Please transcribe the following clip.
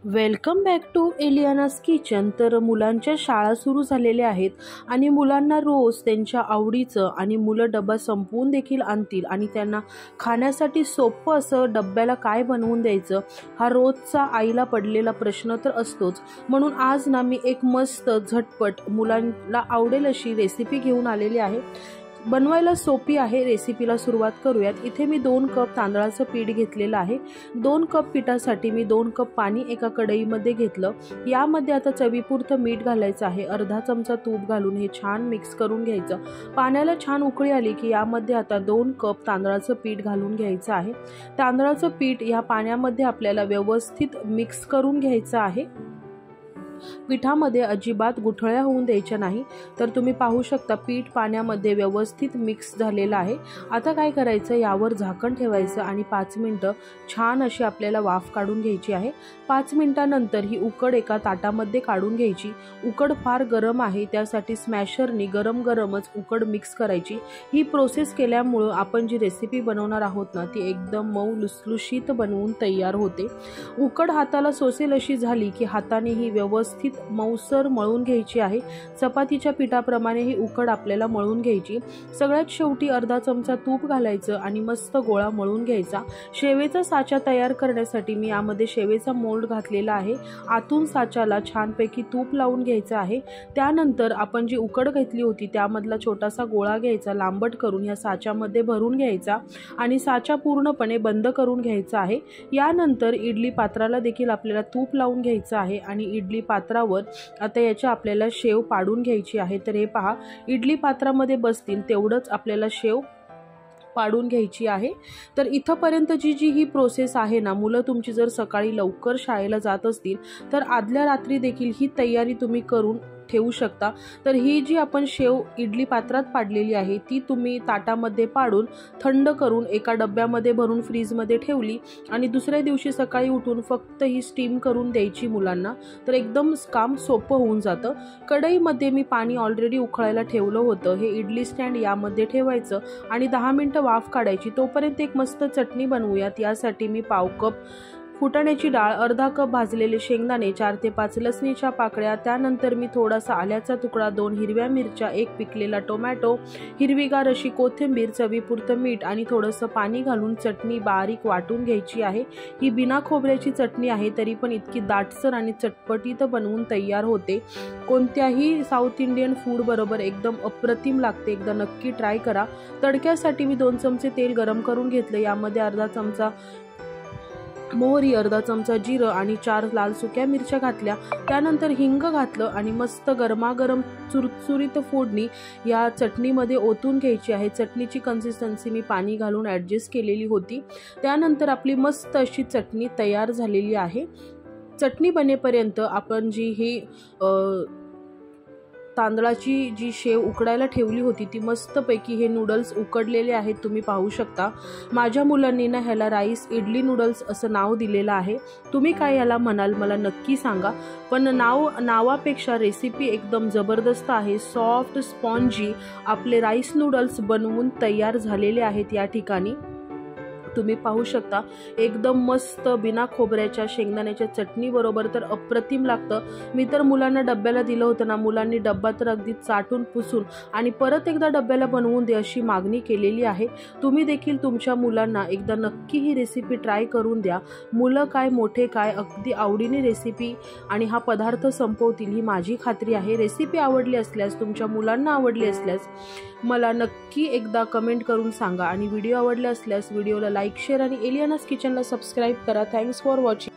Welcome back to Eliana's kitchen. तर मुलांच्या शाळा सुरू झालेल्या आहेत आणि मुलांना रोज त्यांच्या आवडीचं आणि मुलं डबा संपवून देखील आणतील आणि त्यांना खाण्यासाठी सोपं असं डब्याला काय बनवून द्यायचं हा रोजचा आईला पडलेला प्रश्न तर असतोच। म्हणून आज ना मी एक मस्त झटपट मुलांना आवडेल अशी रेसिपी घेऊन आलेली आहे। बनवायला सोपी आहे। रेसिपीला सुरुवात करूयात। इथे मी 2 कप तांदळाचं पीठ घेतलेलं आहे। 2 कप पिठासाठी मी 2 कप पाणी एका कढईमध्ये घेतलं। यामध्ये आता चवीपुरतं मीठ घालायचं आहे। अर्धा चमचा तूप घालून हे छान मिक्स करून घ्यायचं। पाण्याला छान उकळी आली की यामध्ये आता 2 कप तांदळाचं पीठ घालून घ्यायचं आहे। तांदळाचं पीठ या पाण्यामध्ये आपल्याला व्यवस्थित मिक्स करून घ्यायचं आहे। पिठामध्ये अजिबात गुठळ्या होऊन द्यायच्या नाही। तर तुम्ही पाहू शकता पीठ पाण्यामध्ये व्यवस्थित मिक्स झालेलं आहे। आता काय करायचं, यावर झाकण ठेवायचं आणि 5 मिनिटं छान अशी आपल्याला वाफ काढून घ्यायची आहे। 5 मिनिटांनंतर ही उकड एका ताटामध्ये काढून घ्यायची। उकड फार गरम आहे, त्यासाठी स्मॅशरनी गरम गरमच उकड मिक्स करायची। ही प्रोसेस केल्यामुळे आपण जी रेसिपी बनवणार आहोत ना ती एकदम मऊ लुसलुशीत बनवून तयार होते। उकड हाताला सोसेल अशी झाली की हाताने ही व्यवस्थित मऊसर मळून घ्यायची आहे। चपातीच्या पिठाप्रमाणे ही उकड आपल्याला मळून घ्यायची। सगळ्यात शेवटी अर्धा चमचा तूप घालायचं आणि मस्त गोळा मळून घ्यायचा। शेवेचा साचा तयार करण्यासाठी मी यामध्ये शेवेचा मोल्ड घातलेला आहे। आतून साच्याला छानपैकी तूप लावून घ्यायचं आहे। त्यानंतर आपण जी उकड घेतली होती त्यामधला छोटासा गोळा घ्यायचा, लांबट करून या साच्यामध्ये भरून घ्यायचा आणि साचा पूर्णपणे बंद करून घ्यायचा आहे। यानंतर इडली पात्राला देखील आपल्याला तूप लावून घ्यायचं आहे आणि इडली पात्रावर आता याच्या आपल्याला शेव पाडून घ्यायची आहे। तर हे पहा, इडली पात्रामध्ये बसतील तेवढंच आपल्याला शेव पाडून घ्यायची आहे। तर इथपर्यंतची जी ही प्रोसेस आहे ना, मुलं तुमची जर सकाळी लवकर शाळेला जात असतील तर आदल्या रात्री देखील ही तयारी तुम्ही करून ठेवू शकता। तर ही जी आपण शेव इडली पात्रात पाडलेली आहे ती तुम्ही ताटामध्ये पाडून थंड करून एका डब्यामध्ये भरून फ्रीजमध्ये ठेवली आणि दुसऱ्या दिवशी सकाळी उठून फक्त ही स्टीम करून द्यायची मुलांना, तर एकदम काम सोपं होऊन जातं। कढईमध्ये मी पाणी ऑलरेडी उकळायला ठेवलं होतं। हे इडली स्टँड यामध्ये ठेवायचं आणि 10 मिनिटं वाफ काढायची। तोपर्यंत एक मस्त चटणी बनवूयात। यासाठी मी पाव कप फुटाण्याची डाळ, अर्धा कप भाजलेले शेंगदाणे, 4 ते 5 लसणीच्या पाकळ्या, त्यानंतर मी थोडासा आल्याचा तुकडा, 2 हिरव्या मिरच्या, 1 पिकलेला टोमॅटो, हिरवीगार अशी कोथिंबीर, चवीपुरतं मीठ आणि थोडंसं पाणी घालून चटणी बारीक वाटून घ्यायची आहे। ही बिना खोबऱ्याची चटणी आहे, तरी पण इतकी दाटसर आणि चटपटीत बनवून तयार होते। कोणत्याही साऊथ इंडियन फूड बरोबर एकदम अप्रतिम लागते। एकदा नक्की ट्राय करा। तडक्यासाठी मी 2 चमचे तेल गरम करून घेतले। यामध्ये अर्धा चमचा मोहरी, अर्धा चमचा जिरं आणि 4 लाल सुक्या मिरच्या घातल्या। त्यानंतर हिंग घातलं आणि मस्त गरमागरम चुरचुरीत फोडणी या चटणीमध्ये ओतून घ्यायची आहे। चटणीची कन्सिस्टन्सी मी पाणी घालून ॲडजस्ट केलेली होती। त्यानंतर आपली मस्त अशी चटणी तयार झालेली आहे। चटणी बनेपर्यंत आपण जी ही तांदळाची जी शेव उकडायला ठेवली होती ती मस्तपैकी हे नूडल्स उकडलेले आहेत, तुम्ही पाहू शकता। माझ्या मुलांनी ना ह्याला राईस इडली नूडल्स असं नाव दिलेलं आहे। तुम्ही काय याला म्हणाल मला नक्की सांगा। पण नावापेक्षा रेसिपी एकदम जबरदस्त आहे। सॉफ्ट स्पॉन्जी आपले राईस नूडल्स बनवून तयार झालेले आहेत। या ठिकाणी तुम्ही पाहू शकता एकदम मस्त बिना खोबऱ्याच्या शेंगदाण्याच्या चटणी बरोबर तर अप्रतिम लागतं। मी तर मुलांना डब्याला दिलं होतं ना, मुलांनी डब्बा तर अगदी चाटून पुसून आणि परत एकदा डब्याला बनवून दे अशी मागणी केलेली आहे। तुम्ही देखील तुमच्या मुलांना एकदा नक्की ही रेसिपी ट्राय करून द्या। मुलं काय मोठे काय अगदी आवडीने रेसिपी आणि हा पदार्थ संपवतील ही माझी खात्री आहे। रेसिपी आवडली असल्यास, तुमच्या मुलांना आवडली असल्यास मला नक्की एकदा कमेंट करून सांगा आणि व्हिडिओ आवडला असल्यास व्हिडिओला लाईक, शेअर आणि एलियानास किचनला सबस्क्राईब करा। Thanks for watching.